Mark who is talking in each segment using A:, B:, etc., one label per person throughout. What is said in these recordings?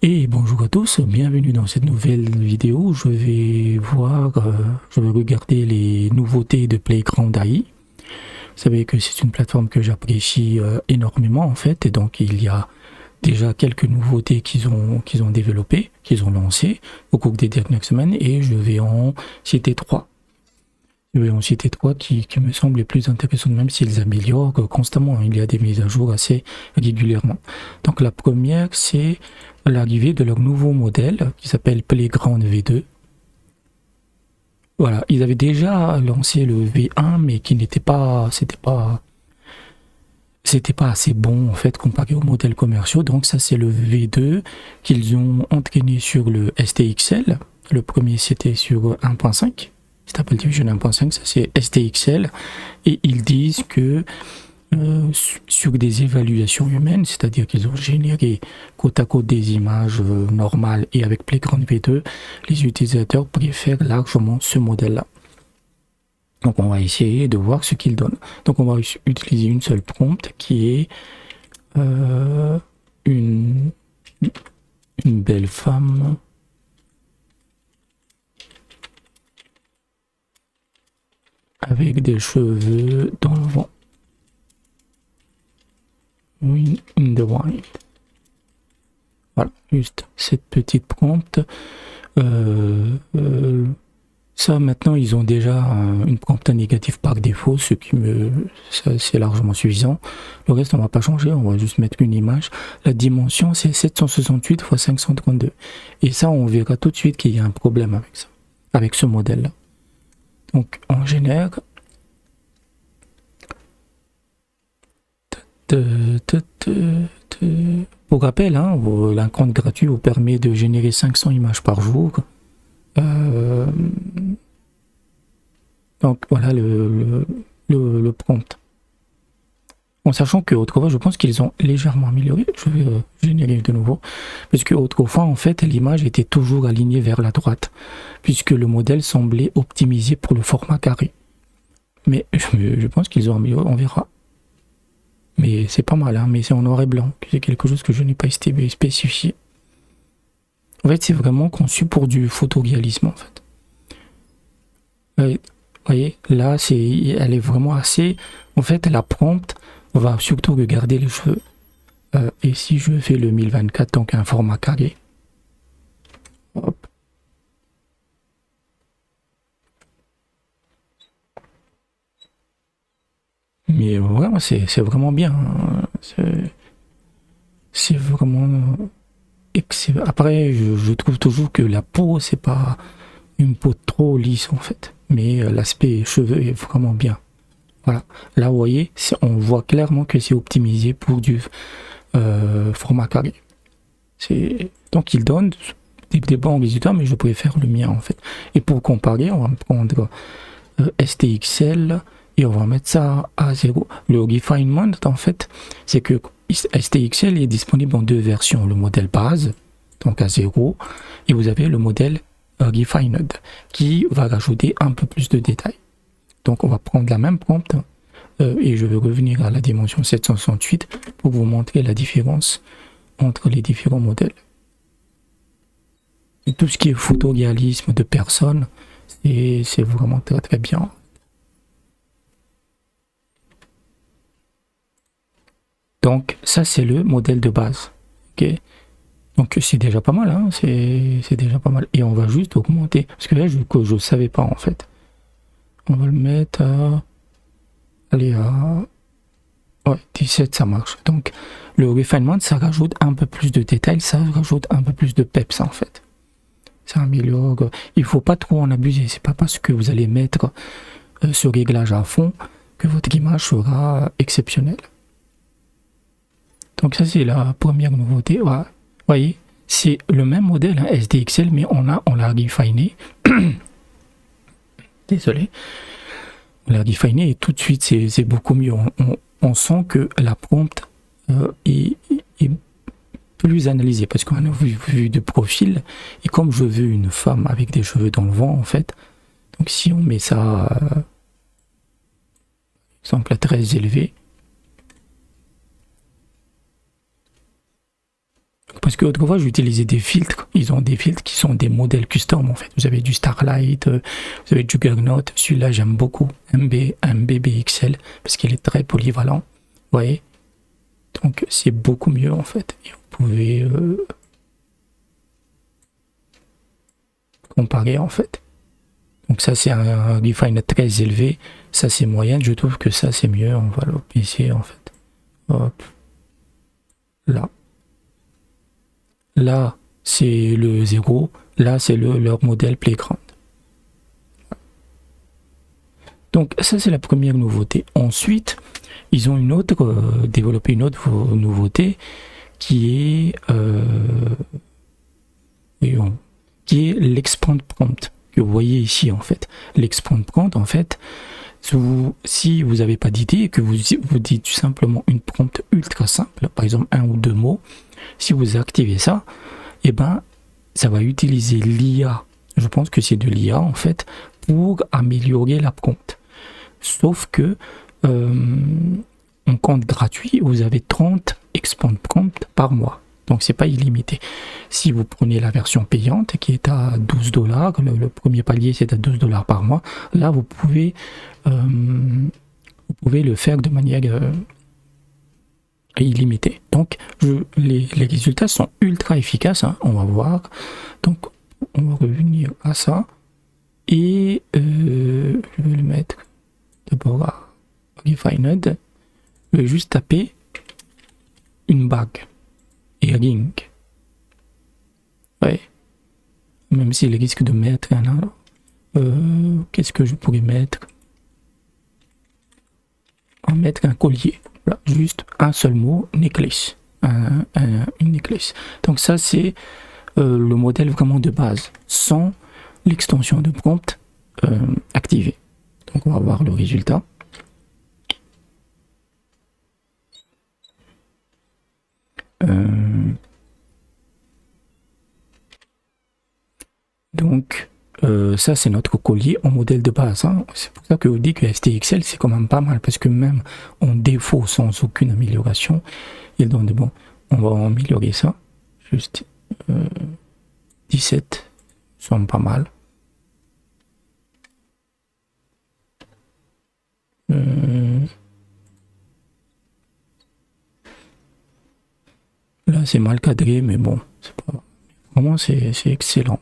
A: Et bonjour à tous, bienvenue dans cette nouvelle vidéo. Je vais regarder les nouveautés de Playground AI. Vous savez que c'est une plateforme que j'apprécie énormément en fait, et donc il y a déjà quelques nouveautés qu'ils ont développées, qu'ils ont lancées au cours des dernières semaines, et je vais en citer trois. Je vais en citer trois qui me semblent les plus intéressants, même s'ils améliorent constamment. Il y a des mises à jour assez régulièrement. Donc la première, c'est l'arrivée de leur nouveau modèle qui s'appelle Playground V2. Voilà, ils avaient déjà lancé le V1, mais qui n'était pas, c'était pas assez bon en fait comparé aux modèles commerciaux. Donc ça, c'est le V2 qu'ils ont entraîné sur le STXL. Le premier, c'était sur 1.5. C'est Apple TV 1.5, ça c'est STXL, et ils disent que sur des évaluations humaines, c'est-à-dire qu'ils ont généré côte à côte des images normales et avec Playground V2, les utilisateurs préfèrent largement ce modèle-là. Donc on va essayer de voir ce qu'il donne. Donc on va utiliser une seule prompt qui est une belle femme avec des cheveux dans le vent. In the wind. Voilà, juste cette petite prompt. Ça, maintenant, ils ont déjà une prompt négative par défaut, ce qui c'est largement suffisant. Le reste, on va pas changer, on va juste mettre une image. La dimension, c'est 768 x 532. Et ça, on verra tout de suite qu'il y a un problème avec ça, avec ce modèle-là. Donc, on génère. Pour rappel, hein, un compte gratuit vous permet de générer 500 images par jour. Donc voilà le prompt. En sachant que autrefois, je pense qu'ils ont légèrement amélioré. Je vais générer de nouveau. Parce que autrefois, en fait, l'image était toujours alignée vers la droite. Puisque le modèle semblait optimisé pour le format carré. Mais je pense qu'ils ont amélioré, on verra. Mais c'est pas mal, hein, mais c'est en noir et blanc. C'est quelque chose que je n'ai pas spécifié. En fait, c'est vraiment conçu pour du photoréalisme, en fait. Vous voyez, là, elle est vraiment assez... En fait, la prompt va surtout regarder les cheveux. Et si je fais le 1024, donc un format carré. Hop. Mais vraiment, c'est vraiment bien. Hein. C'est vraiment excellent. Après, je trouve toujours que la peau, c'est pas une peau trop lisse en fait. Mais l'aspect cheveux est vraiment bien. Voilà. Là, vous voyez, on voit clairement que c'est optimisé pour du format carré. Donc, il donne des bons résultats, mais je préfère le mien en fait. Et pour comparer, on va prendre STXL. Et on va mettre ça à 0. Le refinement, en fait, c'est que STXL est disponible en deux versions. Le modèle base, donc à 0, et vous avez le modèle refined, qui va rajouter un peu plus de détails. Donc on va prendre la même prompt, et je vais revenir à la dimension 768 pour vous montrer la différence entre les différents modèles. Et tout ce qui est photoréalisme de personnes, c'est vraiment très très bien. Donc ça c'est le modèle de base, ok. Donc c'est déjà pas mal, hein, c'est déjà pas mal. Et on va juste augmenter, parce que là je savais pas en fait. On va le mettre à, allez à, ouais 17 ça marche. Donc le refinement ça rajoute un peu plus de détails, ça rajoute un peu plus de peps en fait. Ça améliore. Il faut pas trop en abuser. C'est pas parce que vous allez mettre ce réglage à fond que votre image sera exceptionnelle. Donc ça c'est la première nouveauté. Ouais. Vous voyez, c'est le même modèle hein, SDXL, mais on l'a refiné. Désolé. On l'a refiné et tout de suite c'est beaucoup mieux. On sent que la prompt est plus analysée parce qu'on a vu de profil. Et comme je veux une femme avec des cheveux dans le vent en fait, donc si on met ça exemple à très élevé, parce que autrefois j'utilisais des filtres, ils ont des filtres qui sont des modèles custom en fait. Vous avez du Starlight, vous avez du Juggernaut, celui-là j'aime beaucoup, MBBXL, parce qu'il est très polyvalent, vous voyez. Donc c'est beaucoup mieux en fait. Et vous pouvez comparer en fait. Donc ça c'est un refine très élevé, ça c'est moyen, je trouve que ça c'est mieux, on va le baisser en fait. Hop. Là. Là c'est le 0, là c'est leur modèle Playground. Donc ça c'est la première nouveauté. Ensuite, ils ont développé une autre nouveauté qui est l'expand prompt que vous voyez ici en fait. L'expand prompt en fait, si vous n'avez pas d'idée et que vous dites tout simplement une prompt ultra simple, par exemple 1 ou 2 mots, si vous activez ça, et ben ça va utiliser l'IA, je pense que c'est de l'IA en fait, pour améliorer la prompt. Sauf que en compte gratuit, vous avez 30 expand prompt par mois. Donc c'est pas illimité. Si vous prenez la version payante qui est à $12, le premier palier c'est à $12 par mois, là vous pouvez le faire de manière illimitée. Donc les résultats sont ultra efficaces, hein, on va voir. Donc on va revenir à ça et je vais le mettre d'abord à Refined. Je vais juste taper une bague et ring. Ouais. Même s'il risque de mettre qu'est-ce que je pourrais mettre? En mettre un collier. Voilà, juste un seul mot, necklace. Une necklace. Donc ça c'est le modèle vraiment de base, sans l'extension de prompt activée. Donc on va voir le résultat. Donc ça c'est notre collier en modèle de base, hein. C'est pour ça que je dis que STXL c'est quand même pas mal, parce que même en défaut sans aucune amélioration, il donne de bon. On va améliorer ça, juste 17 sont pas mal. Là c'est mal cadré, mais bon, c'est pas vraiment, c'est excellent.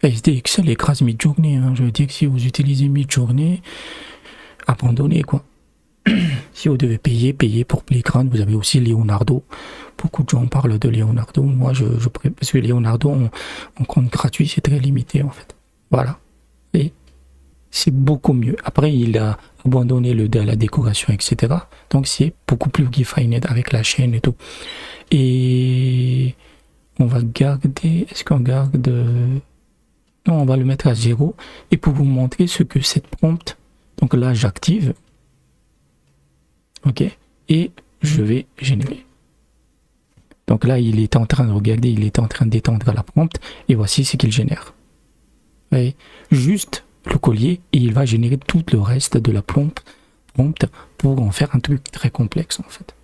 A: SDXL écrase Midjourney, hein. Je veux dire que si vous utilisez Midjourney, abandonnez quoi. Si vous devez payer pour Playground. Vous avez aussi Leonardo. Beaucoup de gens parlent de Leonardo. Moi parce que Leonardo en compte gratuit c'est très limité en fait. Voilà. Et c'est beaucoup mieux. Après il a abandonné la décoration, etc. Donc c'est beaucoup plus refined avec la chaîne et tout. Et on va garder. Est-ce qu'on garde? Non, on va le mettre à 0. Et pour vous montrer ce que cette prompt. Donc là j'active. Ok. Et je vais générer. Donc là il est en train de regarder, il est en train d'étendre la prompt. Et voici ce qu'il génère. Vous voyez, juste le collier et il va générer tout le reste de la prompt pour en faire un truc très complexe en fait.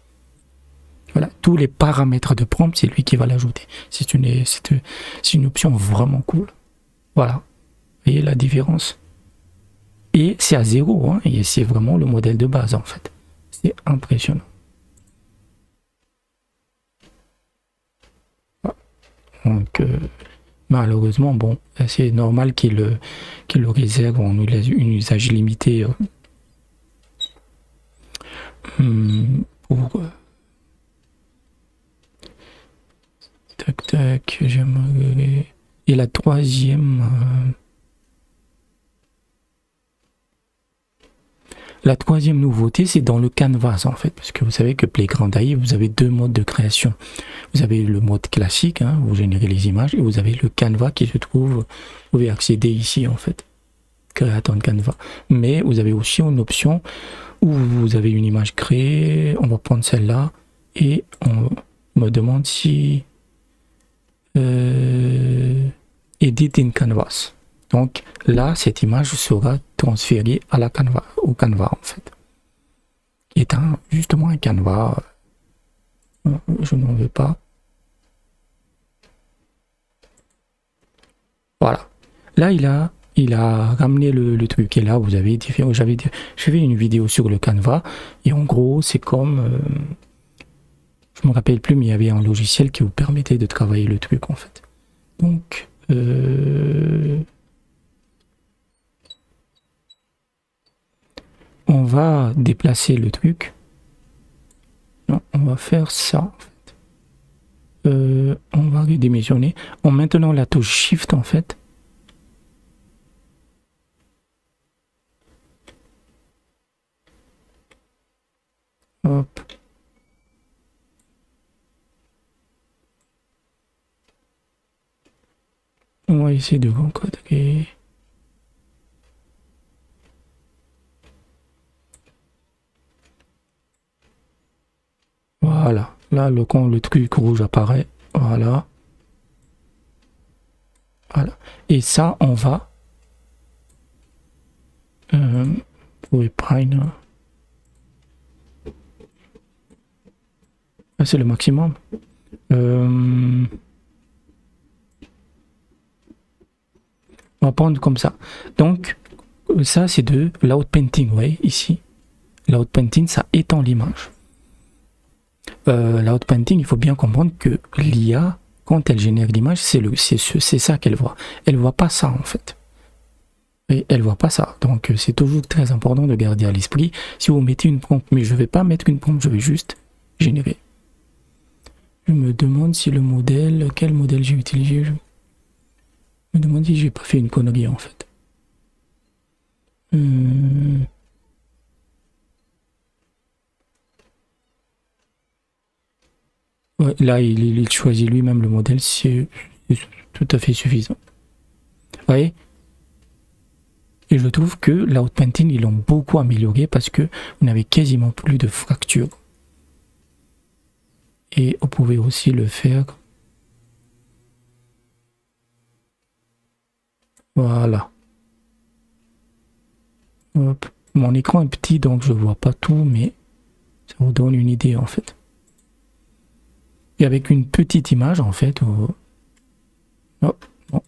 A: Voilà, tous les paramètres de prompt, c'est lui qui va l'ajouter. C'est une option vraiment cool. Voilà, vous voyez la différence. Et c'est à 0, hein, et c'est vraiment le modèle de base en fait. C'est impressionnant. Donc malheureusement, bon, c'est normal qu'il le réserve en usage limité pour tac, j'aimerais. Et la troisième nouveauté, c'est dans le canvas en fait, parce que vous savez que Playground AI, vous avez 2 modes de création. Vous avez le mode classique, hein, vous générez les images, et vous avez le canvas qui se trouve, vous pouvez accéder ici en fait, créateur de canvas. Mais vous avez aussi une option où vous avez une image créée, on va prendre celle-là, et on me demande si edit in canvas. Donc là, cette image sera transférée à au canvas en fait. Qui est justement un canvas Je n'en veux pas. Voilà. Là, il a ramené le truc. Et là, vous avez différents. J'ai fait une vidéo sur le Canva. Et en gros, c'est comme. Je me rappelle plus, mais il y avait un logiciel qui vous permettait de travailler le truc en fait. Donc. On va déplacer le truc. Non, on va faire ça en fait. On va redémissionner en maintenant la touche Shift en fait. Hop. On va essayer de recadrer. Voilà. Là, quand le truc rouge apparaît, voilà. Voilà. Et ça, on va pour prime. Ah, c'est le maximum. On va prendre comme ça. Donc, ça, c'est de l'outpainting, vous voyez, ici. L'outpainting, ça étend l'image. L'outpainting, il faut bien comprendre que l'IA, quand elle génère l'image, c'est ça qu'elle voit. Elle voit pas ça, en fait. Et elle voit pas ça. Donc, c'est toujours très important de garder à l'esprit. Si vous mettez une prompt, mais je vais pas mettre une prompt, je vais juste générer. Je me demande si le modèle, quel modèle j'ai utilisé. Je me demande si j'ai pas fait une connerie en fait. Ouais, là, il choisit lui-même le modèle, c'est tout à fait suffisant. Vous voyez? Et je trouve que l'outpainting, ils l'ont beaucoup amélioré parce que vous n'avez quasiment plus de fractures. Et vous pouvez aussi le faire. Voilà. Hop. Mon écran est petit donc je vois pas tout, mais ça vous donne une idée en fait. Et avec une petite image en fait. Oh, non,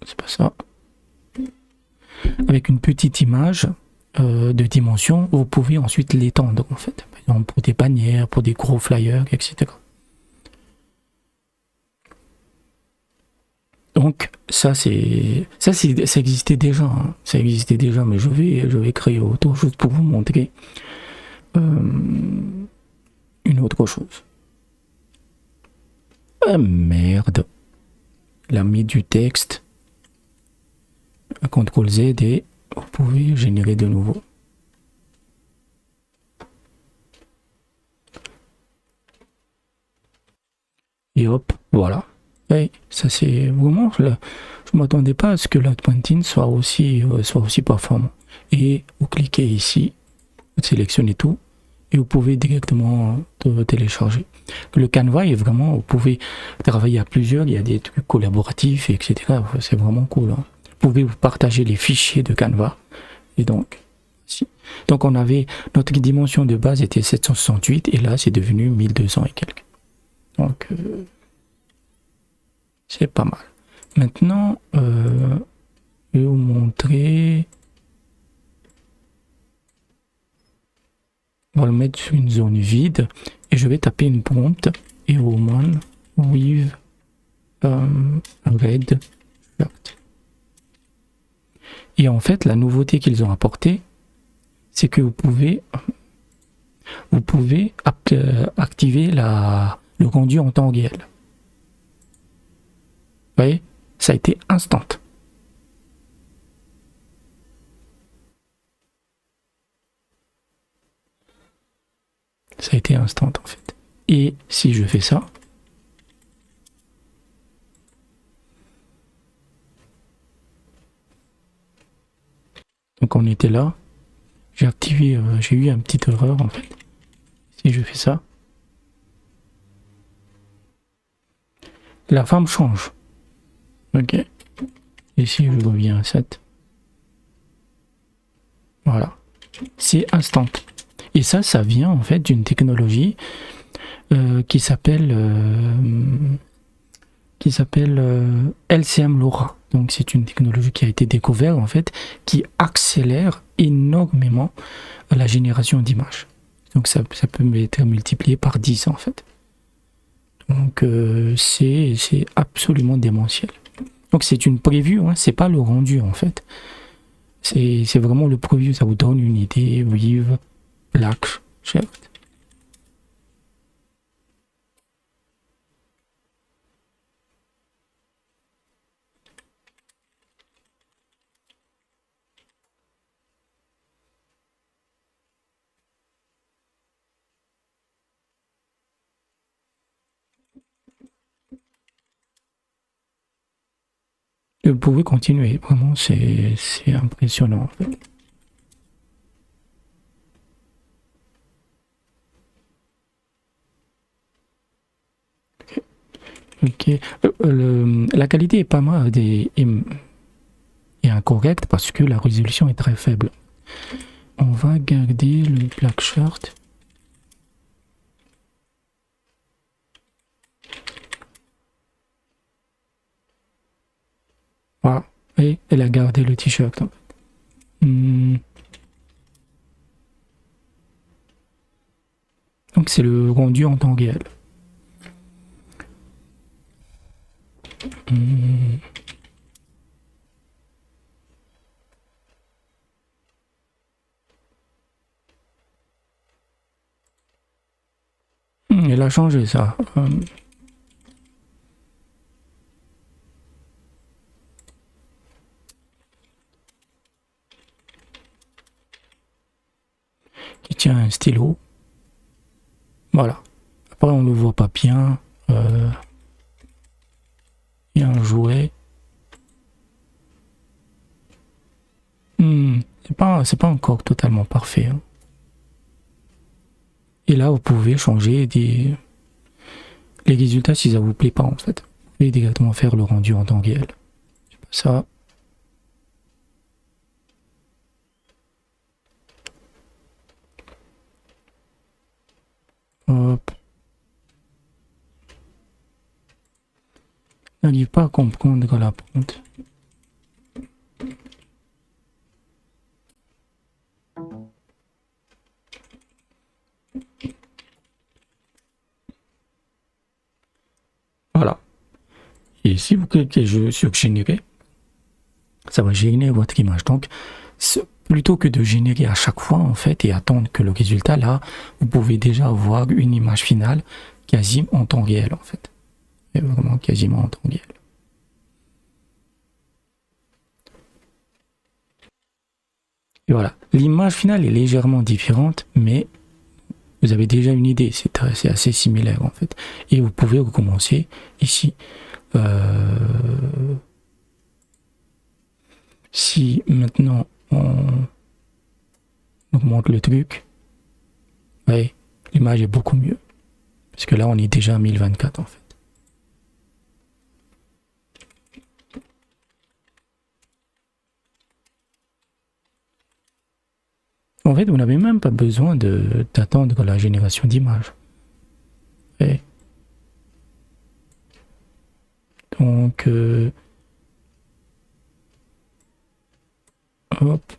A: c'est pas ça. Avec une petite image de dimension, vous pouvez ensuite l'étendre en fait. Par exemple pour des bannières, pour des gros flyers, etc. Donc ça existait déjà, hein. Ça existait déjà, mais je vais créer autre chose pour vous montrer une autre chose. Ah merde, il a mis du texte. CTRL Z et vous pouvez générer de nouveau. Et hop, voilà. Et ça c'est vraiment là. Je m'attendais pas à ce que l'outpainting soit aussi performant. Et vous cliquez ici, vous sélectionnez tout et vous pouvez directement télécharger. Le Canva est vraiment, vous pouvez travailler à plusieurs, il y a des trucs collaboratifs, etc. C'est vraiment cool. Hein. Vous pouvez vous partager les fichiers de Canva. Et donc, donc on avait, notre dimension de base était 768 et là c'est devenu 1200 et quelques. Donc, c'est pas mal. Maintenant, je vais vous montrer. On va le mettre sur une zone vide et je vais taper une prompt et woman with red shirt. Et en fait, la nouveauté qu'ils ont apportée, c'est que vous pouvez activer le rendu en temps réel. Vous voyez, ça a été instant. Ça a été instant en fait. Et si je fais ça, donc on était là, j'ai activé, j'ai eu une petite erreur en fait. Si je fais ça, la forme change. Ok. Et si je reviens à 7, voilà, c'est instant. Et ça vient en fait d'une technologie qui s'appelle LCM LoRa. Donc c'est une technologie qui a été découverte en fait, qui accélère énormément la génération d'images. Donc ça peut être multiplié par 10 en fait. Donc c'est absolument démentiel. Donc c'est une preview, hein, c'est pas le rendu en fait. C'est vraiment le preview, ça vous donne une idée vive, Black Shirt. Vous pouvez continuer, vraiment c'est impressionnant en fait. Ok, la qualité est pas mal et incorrecte parce que la résolution est très faible. On va garder le Black Shirt. Voilà, et elle a gardé le t-shirt. Donc c'est le rendu en temps réel. Elle a changé ça. Qui tient un stylo. Voilà. Après on ne le voit pas bien. Il y a un jouet. C'est pas encore totalement parfait. Hein. Et là, vous pouvez changer les résultats si ça vous plaît pas en fait. Vous pouvez directement faire le rendu en temps réel. Ça. Hop. Je n'arrive pas à comprendre la pente. Voilà. Et si vous cliquez sur générer, ça va générer votre image. Donc, plutôt que de générer à chaque fois, en fait, et attendre que le résultat, là, vous pouvez déjà avoir une image finale quasi en temps réel, en fait. Et vraiment quasiment en temps réel. Et voilà. L'image finale est légèrement différente, mais vous avez déjà une idée. C'est assez similaire, en fait. Et vous pouvez recommencer ici. Si maintenant on augmente le truc, ouais, l'image est beaucoup mieux. Parce que là, on est déjà à 1024 en fait. En fait, vous n'avez même pas besoin d'attendre la génération d'images. Ouais. Donc, hop.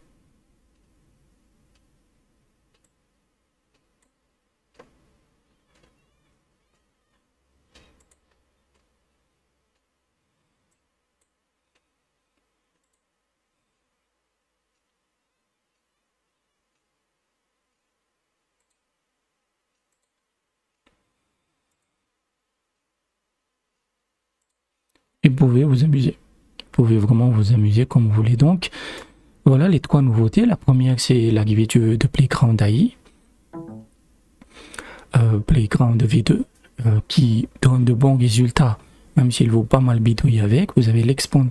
A: Et vous pouvez vous amuser. Vous pouvez vraiment vous amuser comme vous voulez. Donc, voilà les trois nouveautés. La première, c'est l'arrivée de Playground AI. Playground V2, qui donne de bons résultats, même s'il vaut pas mal bidouiller avec. Vous avez l'expand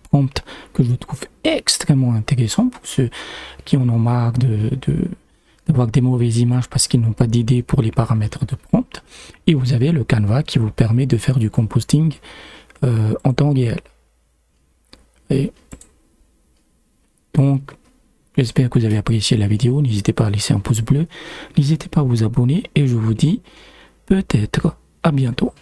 A: prompt que je trouve extrêmement intéressant pour ceux qui en ont marre d'avoir des mauvaises images parce qu'ils n'ont pas d'idée pour les paramètres de prompt. Et vous avez le Canva qui vous permet de faire du composting en temps réel. Et donc, j'espère que vous avez apprécié la vidéo. N'hésitez pas à laisser un pouce bleu. N'hésitez pas à vous abonner. Et je vous dis peut-être. À bientôt.